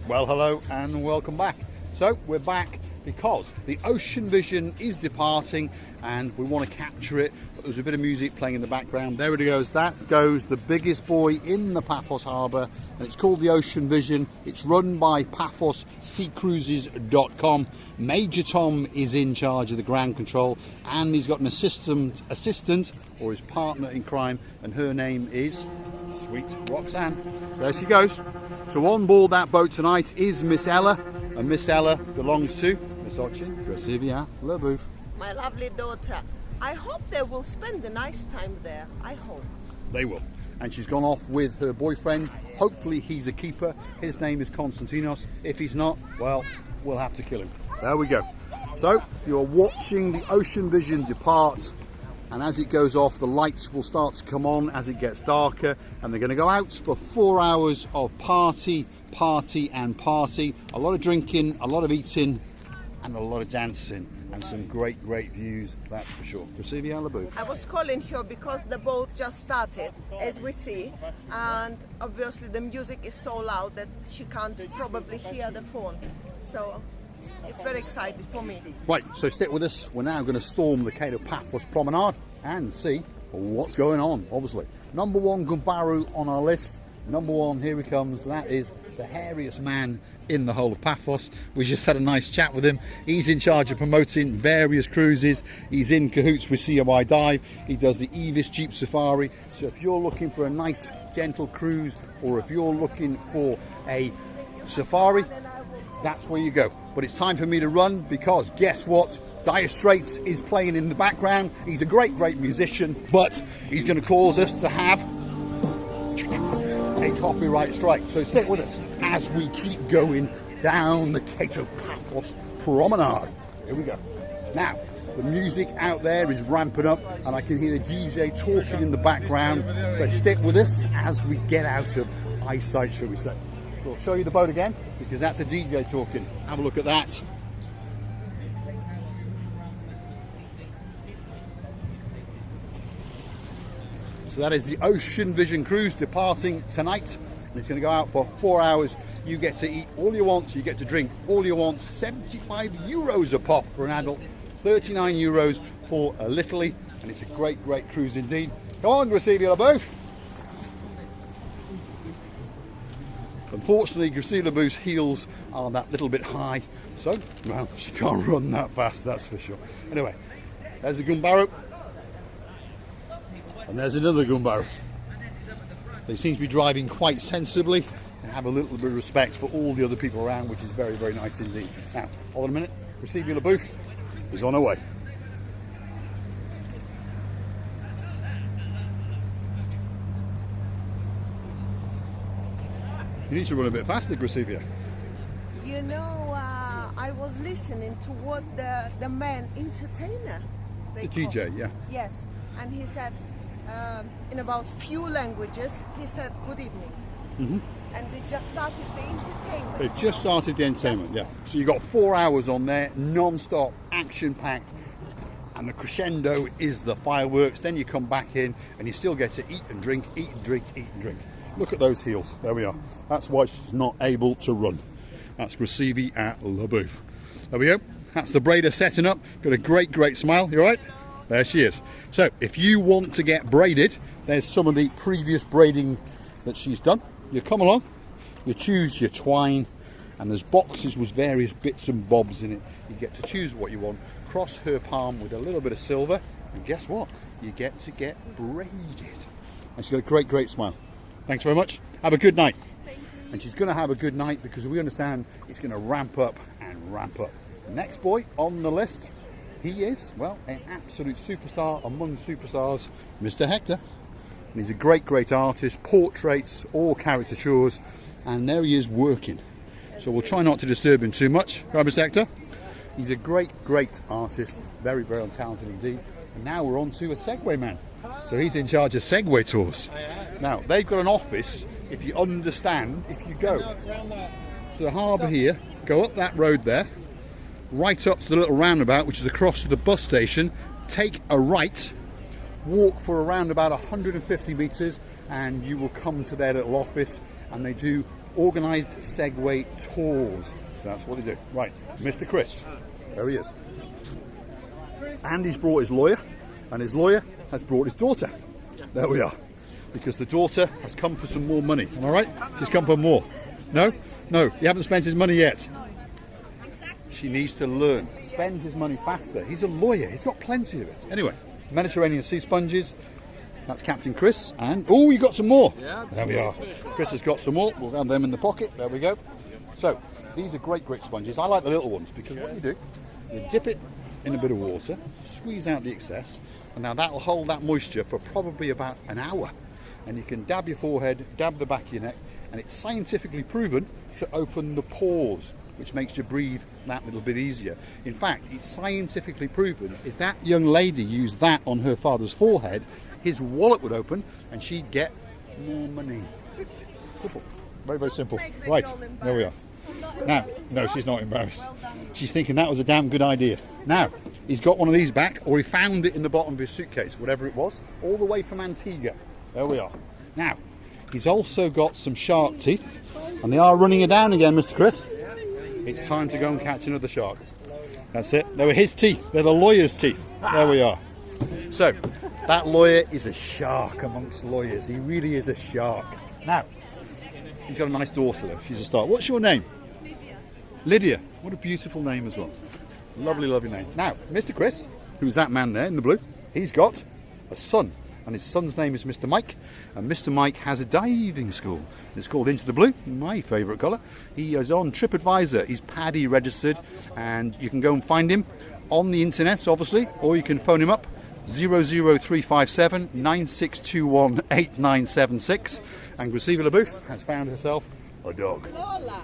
Well, hello and welcome back. So we're back because the Ocean Vision is departing and we want to capture it. But there's a bit of music playing in the background. There it goes. That goes the biggest buoy in the Paphos harbour, and it's called the Ocean Vision. It's run by Paphos Cyprus.com. Major Tom is in charge of the ground control, and he's got an assistant or his partner in crime, and her name is Sweet Roxanne. There she goes. So on board that boat tonight is Miss Ella, and Miss Ella belongs to Miss Ochin Gracivia Lebouf. My lovely daughter. I hope they will spend a nice time there. I hope. They will. And she's gone off with her boyfriend. Hopefully he's a keeper. His name is Konstantinos. If he's not, well, we'll have to kill him. There we go. So you're watching the Ocean Vision depart. And as it goes off, the lights will start to come on as it gets darker, and they're going to go out for 4 hours of party, and party. A lot of drinking, a lot of eating, and a lot of dancing, and some great views, that's for sure. Gracivia Lebouf. I was calling her because the boat just started, as we see, and obviously the music is so loud that she can't probably hear the phone. So it's very exciting for me. Right, so stick with us. We're now going to storm the Kato Paphos Promenade and see what's going on, obviously. Number one Gumbaru on our list. Number one, here he comes. That is the hairiest man in the whole of Paphos. We just had a nice chat with him. He's in charge of promoting various cruises. He's in cahoots with COI Dive. He does the Evis Jeep Safari. So if you're looking for a nice, gentle cruise, or if you're looking for a safari, that's where you go. But it's time for me to run because guess what? Dire Straits is playing in the background. He's a great musician, but he's going to cause us to have a copyright strike. So stick with us as we keep going down the Kato Paphos Promenade. Here we go. Now, the music out there is ramping up and I can hear the DJ talking in the background. So stick with us as we get out of eyesight, shall we say. We'll show you the boat again because that's a DJ talking. Have a look at that. So that is the Ocean Vision cruise departing tonight. And it's going to go out for 4 hours. You get to eat all you want, you get to drink all you want. 75 euros a pop for an adult, 39 euros for a littlie. And it's a great cruise indeed. Come on, Gracivia Lebouf. Unfortunately, Gracivia Lebouf's heels are that little bit high, so, well, she can't run that fast, that's for sure. Anyway, there's the Gumbaru, and there's another Gumbaru. They seem to be driving quite sensibly and have a little bit of respect for all the other people around, which is very nice indeed. Now, hold on a minute, Gracivia Lebouf is on her way. You need to run a bit faster, Gracivia. You know, I was listening to what the man entertainer. The DJ, yeah. Yes, and he said in about few languages. He said good evening. Mm-hmm. And they just started the entertainment. They've just started the entertainment, yeah. So you've got 4 hours on there, non-stop, action-packed, and the crescendo is the fireworks. Then you come back in and you still get to eat and drink, eat and drink, eat and drink. Look at those heels. There we are. That's why she's not able to run. That's Gracivia Lebouf. There we go. That's the braider setting up. Got a great smile. You all right? There she is. So if you want to get braided, there's some of the previous braiding that she's done. You come along, you choose your twine, and there's boxes with various bits and bobs in it. You get to choose what you want. Cross her palm with a little bit of silver, and guess what? You get to get braided. And she's got a great smile. Thanks very much. Have a good night. Thank you. And she's going to have a good night because we understand it's going to ramp up and ramp up. Next boy on the list, he is, well, an absolute superstar among superstars, Mr. Hector. And he's a great artist, portraits or caricatures, and there he is working. So we'll try not to disturb him too much. Right, Mr. Hector? He's a great artist, very talented indeed. And now we're on to a Segway man. So he's in charge of Segway tours. Now, they've got an office, if you understand, if you go to the harbour here, go up that road there, right up to the little roundabout, which is across to the bus station, take a right, walk for around about 150 metres, and you will come to their little office, and they do organised Segway tours. So that's what they do. Right, Mr. Chris, there he is. And he's brought his lawyer, and his lawyer has brought his daughter. There we are. Because the daughter has come for some more money. Am I right? She's come for more. No? No, he hasn't spent his money yet. She needs to learn. Spend his money faster. He's a lawyer. He's got plenty of it. Anyway, Mediterranean sea sponges. That's Captain Chris. And, oh, you got some more. Yeah. There we are. Chris has got some more. We'll have them in the pocket. There we go. So, these are great sponges. I like the little ones because what you do, you dip it in a bit of water, squeeze out the excess, and now that will hold that moisture for probably about an hour. And you can dab your forehead, dab the back of your neck, and it's scientifically proven to open the pores, which makes you breathe that little bit easier. In fact, it's scientifically proven if that young lady used that on her father's forehead, his wallet would open and she'd get more money. Simple. Very, very simple. Right, there we are. Now, no, she's not embarrassed. She's thinking that was a damn good idea. Now, he's got one of these back, or he found it in the bottom of his suitcase, whatever it was, all the way from Antigua. There we are. Now, he's also got some shark teeth, and they are running it down again, Mr. Chris. It's time to go and catch another shark. That's it. They were his teeth. They're the lawyer's teeth. There we are. So, that lawyer is a shark amongst lawyers. He really is a shark. Now, he's got a nice daughter though. She's a star. What's your name? Lydia. Lydia. What a beautiful name as well. Lovely, lovely name. Now, Mr. Chris, who's that man there in the blue, he's got a son. And his son's name is Mr. Mike. And Mr. Mike has a diving school. It's called Into the Blue, my favourite colour. He is on TripAdvisor. He's PADI registered. And you can go and find him on the internet, obviously. Or you can phone him up. 00357 9621 8976, and Graciela LaBouffe has found herself a dog. Lola.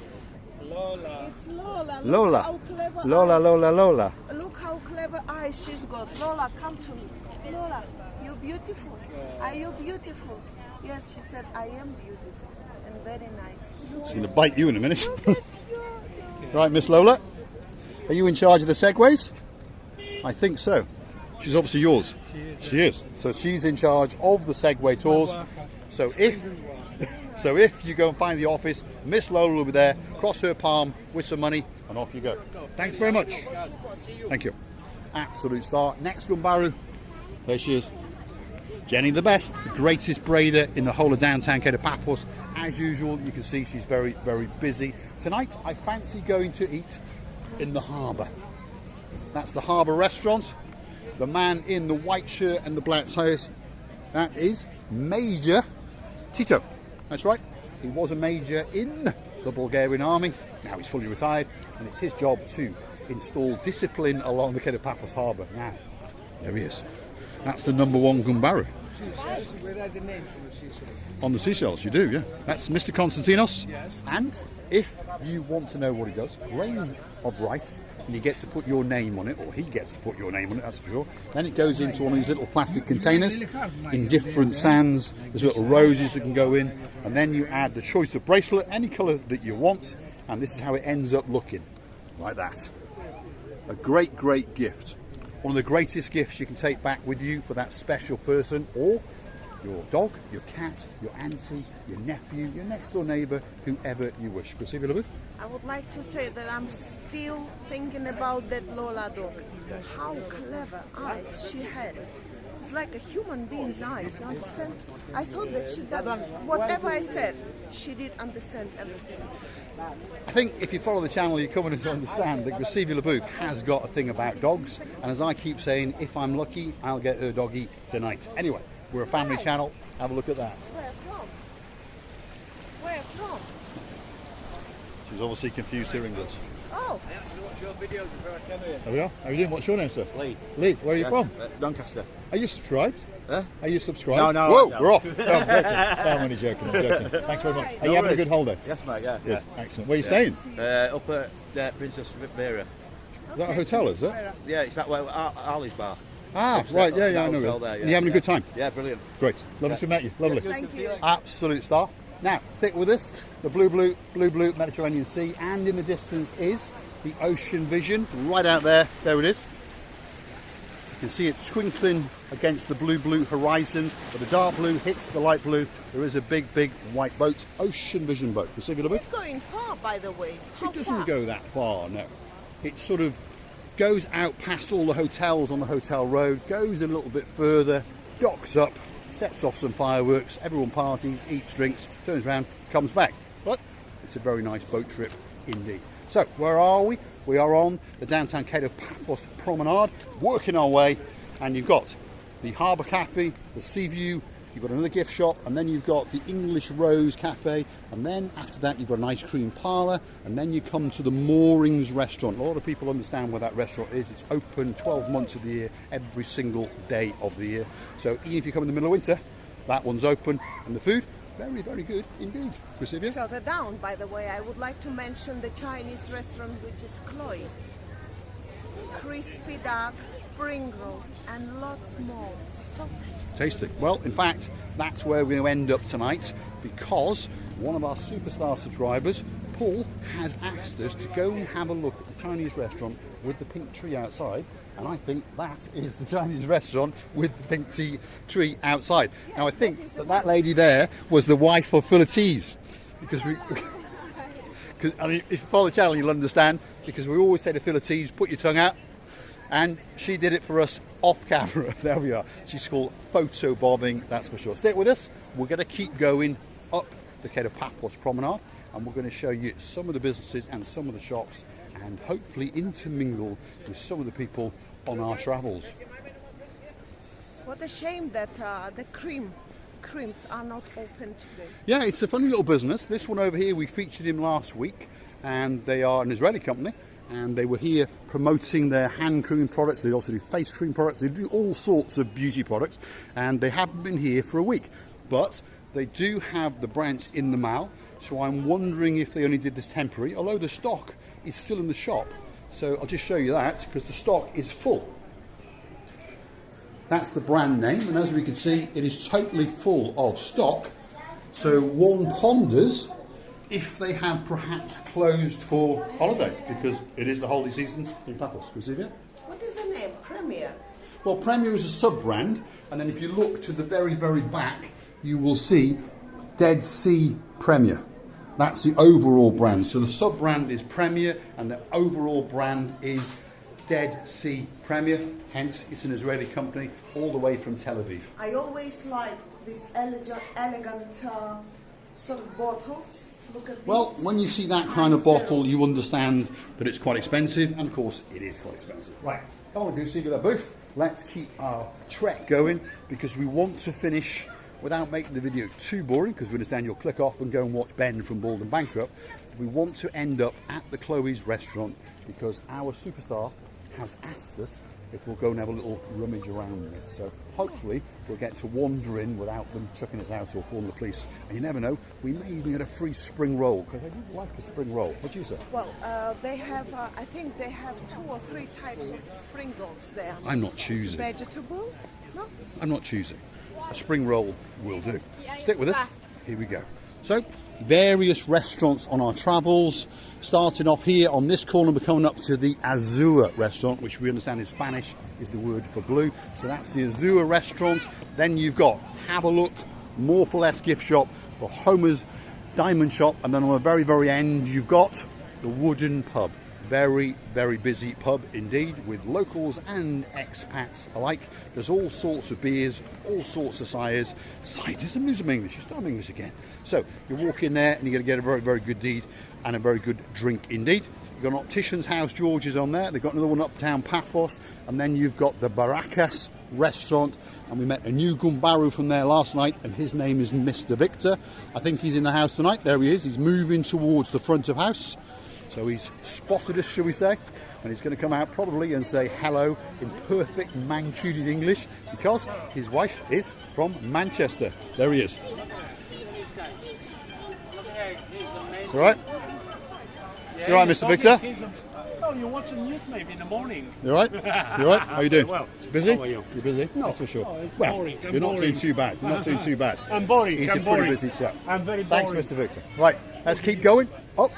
Lola. It's Lola. Lola. Look how clever Lola, eyes. Lola, Lola. Look how clever eyes she's got. Lola, come to me. Lola, you're beautiful. Are you beautiful? Yes, she said, I am beautiful and very nice. She's going to bite you in a minute. Look at you. Right, Miss Lola, are you in charge of the segways? I think so. She's obviously yours. She is. So she's in charge of the Segway tours. So if you go and find the office, Miss Lola will be there, cross her palm with some money, and off you go. Thanks very much. Thank you. Absolute star. Next Gumbaru. There she is. Jenny the best, the greatest braider in the whole of downtown Kato Paphos. As usual, you can see she's very, very busy. Tonight, I fancy going to eat in the harbour. That's the harbour restaurant. The man in the white shirt and the black ties, that is Major Tito. That's right. He was a major in the Bulgarian army. Now he's fully retired, and it's his job to install discipline along the Kato Paphos harbour. Now, there he is. That's the #1 Gumbaru. Where are the names on the seashells? On the seashells, you do, yeah. That's Mr. Konstantinos. Yes. And if you want to know what he does, grain of rice, and you get to put your name on it, or he gets to put your name on it, that's for sure. Then it goes into one of these little plastic containers in different sands. There's little roses that can go in, and then you add the choice of bracelet, any colour that you want, and this is how it ends up looking, like that. A great, great gift. One of the greatest gifts you can take back with you for that special person, or your dog, your cat, your auntie, your nephew, your next door neighbour, whoever you wish. Graciela LaBouffe? I would like to say that I'm still thinking about that Lola dog. How clever eyes she had. It's like a human being's eyes, you understand? I thought that she did, whatever I said, she did understand everything. I think if you follow the channel, you're coming to understand that Graciela LaBouffe has got a thing about dogs, and as I keep saying, if I'm lucky, I'll get her doggy tonight. Anyway, we're a family channel. Have a look at that. Where from? Where from? She's obviously confused hearing English. Oh, I actually watched your videos before I came here. There we are. How are you doing? What's your name, sir? Lee. Lee. Where are you from? Doncaster. Are you subscribed? Huh? Are you subscribed? No, no. Whoa, no. we're off. No, I'm joking. I'm only joking. I'm joking. Thanks very much. Are you having a good holiday? Yes, mate, yeah. Good. Excellent. Where are you staying? Up at Princess Vera. Is that a hotel, is it? Yeah, it's that way, Ali's bar. Ah, right. Yeah, yeah, I know. Hotel there, yeah. Are you having a good time? Yeah, brilliant. Great. Lovely to meet you. Lovely. thank you. Absolute star. Now, stick with us. The blue Mediterranean Sea, and in the distance is the ocean vision right out there. There it is. You can see it twinkling against the blue horizon, but the dark blue hits the light blue. There is a big white boat, Ocean Vision boat. You see it a bit? It's going far, by the way. How It doesn't far? go that far, no. It sort of goes out past all the hotels on the hotel road, goes a little bit further, docks up, sets off some fireworks, everyone parties, eats, drinks, turns around, comes back. But it's a very nice boat trip indeed. So, where are we? We are on the downtown Kato Paphos Promenade, working our way, and you've got the Harbour Cafe, the Sea View, you've got another gift shop, and then you've got the English Rose Cafe, and then after that you've got an ice cream parlour, and then you come to the Moorings restaurant. A lot of people understand where that restaurant is. It's open 12 months of the year, every single day of the year. So even if you come in the middle of winter, that one's open, and the food, very good indeed. Priscilla? Further down, by the way, I would like to mention the Chinese restaurant, which is Chloe. Crispy duck, spring rolls, and lots more. So tasty. Tasty. Well, in fact, that's where we're going to end up tonight, because one of our superstar subscribers, Paul, has asked us to go and have a look at the Chinese restaurant with the pink tree outside, and I think that is the Chinese restaurant with the pink tree outside. Yes, now I think that is that lady there was the wife of Philotes, because we... Because I mean, if you follow the channel, you'll understand, because we always say to Philotes, put your tongue out, and she did it for us off camera. There we are. She's called photo bombing, that's for sure. Stay with us. We're going to keep going up the Kato Paphos Promenade, and we're going to show you some of the businesses and some of the shops, and hopefully intermingle with some of the people on our travels. What a shame that the creams are not open today. Yeah, it's a funny little business. This one over here, we featured him last week, and they are an Israeli company, and they were here promoting their hand cream products. They also do face cream products. They do all sorts of beauty products, and they haven't been here for a week, but they do have the branch in the mall. So I'm wondering if they only did this temporary, although the stock is still in the shop. So I'll just show you that, because the stock is full. That's the brand name, and as we can see, it is totally full of stock. So one ponders if they have perhaps closed for holidays, because it is the holiday season in Paphos. Can you see that? What is the name? Premier? Well, Premier is a sub-brand, and then if you look to the very back, you will see Dead Sea Premier. That's the overall brand. So the sub-brand is Premier, and the overall brand is Dead Sea Premier. Hence, it's an Israeli company all the way from Tel Aviv. I always like these elegant sort of bottles. Look at Well, these. when you see that kind of bottle, you understand that it's quite expensive, and of course, it is quite expensive. Right, come on, Goosey, with our booth. Let's keep our trek going, because we want to finish without making the video too boring, because we understand you'll click off and go and watch Ben from Bald and Bankrupt. We want to end up at the Chloe's restaurant, because our superstar has asked us if we'll go and have a little rummage around in it. So hopefully we'll get to wander in without them chucking us out or calling the police. And you never know, we may even get a free spring roll, because I do like a spring roll. What do you say? Well, they have, I think they have 2 or 3 types of spring rolls there. I'm not choosing. Vegetable? No? I'm not choosing. A spring roll will do. Stick with us. Here we go. So, various restaurants on our travels. Starting off here on this corner, we're coming up to the Azure restaurant, which we understand in Spanish is the word for blue. So that's the Azure restaurant. Then you've got Have a Look, More for Less gift shop, the Homer's Diamond shop, and then on the very end you've got the Wooden Pub. Very busy pub indeed, with locals and expats alike. There's all sorts of beers, all sorts of ciders. I'm losing English, you start English again. So you walk in there and you're going to get a very good deed and a very good drink indeed. You've got an optician's house, George's on there. They've got another one uptown Paphos, and then you've got the Barakas restaurant, and we met a new Gumbaru from there last night, and his name is Mr. Victor. I think he's in the house tonight. There he is. He's moving towards the front of house. So he's spotted us, shall we say, and he's going to come out probably and say hello in perfect Mancunian English, because his wife is from Manchester. There he is. You all right? You all right, Mr. Victor? Oh, you're watching news maybe in the morning. You all right? You all right? How you doing? Well, busy? how are you? You're busy? No. That's for sure. Oh, it's Well, boring. I'm you're not boring. doing too bad. You're not doing too bad. I'm boring. He's I'm a pretty boring. busy chap. I'm very boring. Thanks, Mr. Victor. Right, let's keep going up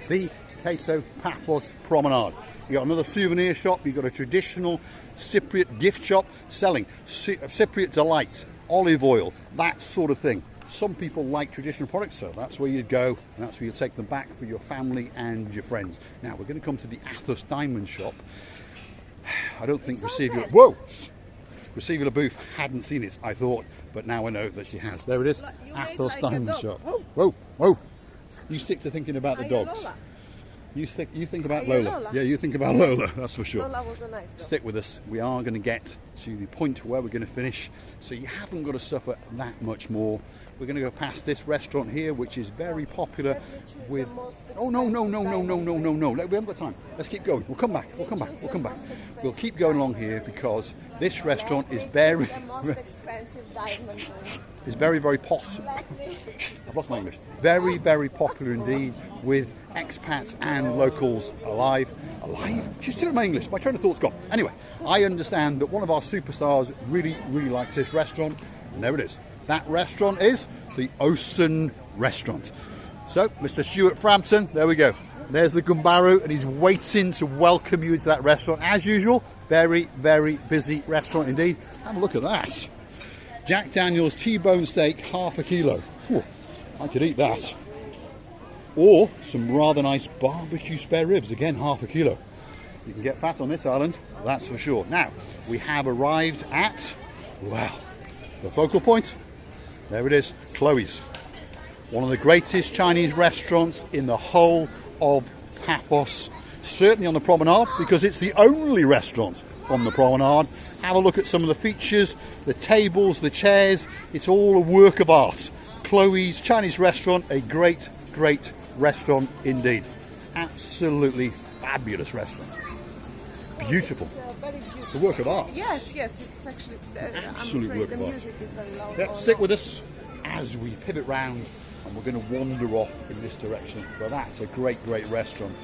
the Kato Paphos Promenade. You've got another souvenir shop. You've got a traditional Cypriot gift shop selling Cypriot delight, olive oil, that sort of thing. Some people like traditional products, so that's where you go, and that's where you take them back for your family and your friends. Now we're going to come to the Paphos diamond shop. I don't think Receiver Booth hadn't seen it, I thought, but now I know that she has. There it is, Paphos diamond shop. Whoa, whoa! You stick to thinking about the dogs. You think about Lola. Yeah, you think about Lola, that's for sure. Lola was a nice dog. Stick with us. We are going to get to the point where we're going to finish, so you haven't got to suffer that much more. We're going to go past this restaurant here, which is very popular with... Oh, no. We haven't got time. Let's keep going. We'll come back. We'll keep going along here because this restaurant is very... The most expensive diamond ring. Is very popular. I've lost my English. Very popular indeed with expats and locals alive. She's still in my English. My train of thought's gone. Anyway, I understand that one of our superstars really likes this restaurant, and there it is. That restaurant is the Ocean Restaurant. So, Mr. Stuart Frampton, there we go. There's the Gumbaru, and he's waiting to welcome you into that restaurant. As usual, very busy restaurant indeed. Have a look at that. Jack Daniel's T-bone steak, ½ kilo. Whew, I could eat that. Or some rather nice barbecue spare ribs, again ½ kilo. You can get fat on this island, that's for sure. Now, we have arrived at, well, the focal point. There it is, Chloe's. One of the greatest Chinese restaurants in the whole of Paphos. Certainly on the Promenade, because it's the only restaurant on the Promenade. Have a look at some of the features, the tables, the chairs. It's all a work of art. Chloe's Chinese restaurant, a great restaurant indeed. Absolutely fabulous restaurant. Beautiful. Very beautiful. It's a work of art. Yes, it's actually Absolute work of art. music is very loud. Yeah, stick with us as we pivot round, and we're going to wander off in this direction. So that's a great restaurant.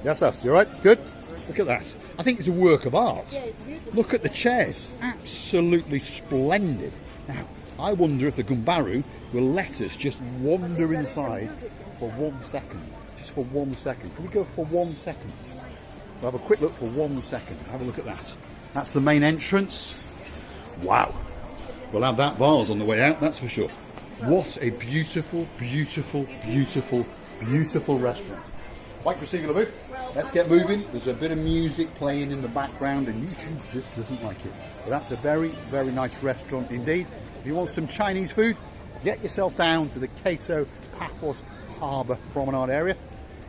Yes, you all right? Good? Look at that. I think it's a work of art. Yeah, it's beautiful. Look at the chairs. Absolutely splendid. Now, I wonder if the Gumbaru will let us just wander inside for 1 second. Just for 1 second. Can we go for 1 second? We'll have a quick look for 1 second. Have a look at that. That's the main entrance. Wow. We'll have that vase on the way out, that's for sure. What a beautiful restaurant. Like Receiver the Booth, let's get moving. There's a bit of music playing in the background and YouTube just doesn't like it. But that's a very nice restaurant indeed. If you want some Chinese food, get yourself down to the Kato Paphos Harbour Promenade area.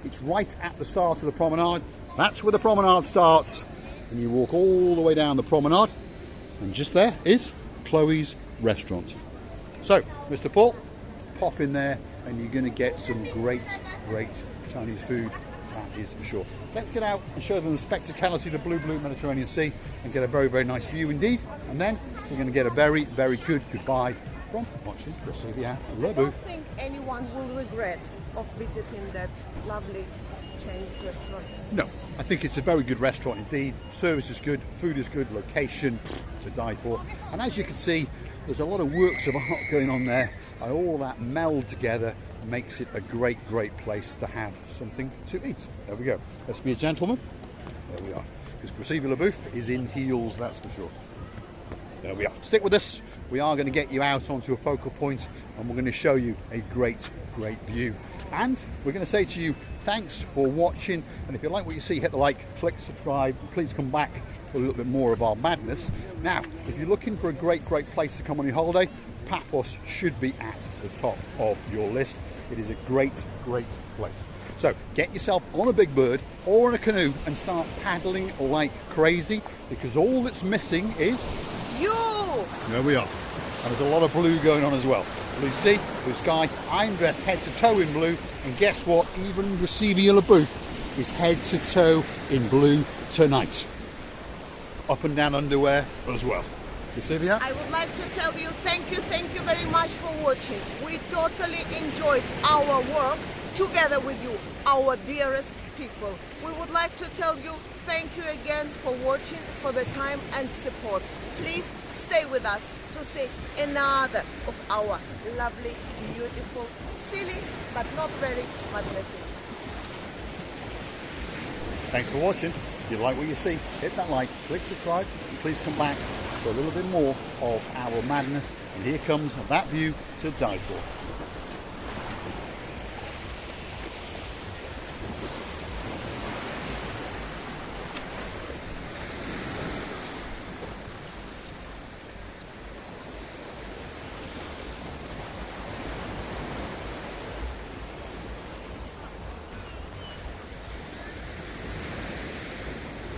It's right at the start of the promenade. That's where the promenade starts. And you walk all the way down the promenade. And just there is Chloe's restaurant. So, Mr. Paul, pop in there and you're going to get some great Chinese food, that is for sure. Let's get out and show them the spectacality of the blue Mediterranean Sea and get a very nice view indeed. And then we're going to get a very good goodbye from watching Receiver Le I Booth. don't think anyone will regret of visiting that lovely Chinese restaurant. No, I think it's a very good restaurant indeed. Service is good, food is good, location to die for. And as you can see, there's a lot of works of art going on there, and all that meld together makes it a great place to have something to eat. There we go. Let's be a gentleman. There we are. Because Receiver Le Booth is in heels, that's for sure. There we are. Stick with us. We are going to get you out onto a focal point, and we're going to show you a great view. And we're going to say to you, thanks for watching. And if you like what you see, hit the like, click subscribe, and please come back for a little bit more of our madness. Now, if you're looking for a great place to come on your holiday, Paphos should be at the top of your list. It is a great place. So get yourself on a big bird or in a canoe and start paddling like crazy, because all that's missing is You! There we are. And there's a lot of blue going on as well. Blue sea, blue sky. I'm dressed head to toe in blue, and guess what? Even Receiver Le Booth is head to toe in blue tonight. Up and down underwear as well. Receiver? I would like to tell you thank you very much for watching. We totally enjoyed our work together with you, our dearest people. We would like to tell you thank you again for watching, for the time and support. Please stay with us to see another of our lovely, beautiful, silly, but not very madnesses. Thanks for watching. If you like what you see, hit that like, click subscribe, and please come back for a little bit more of our madness. And here comes that view to die for.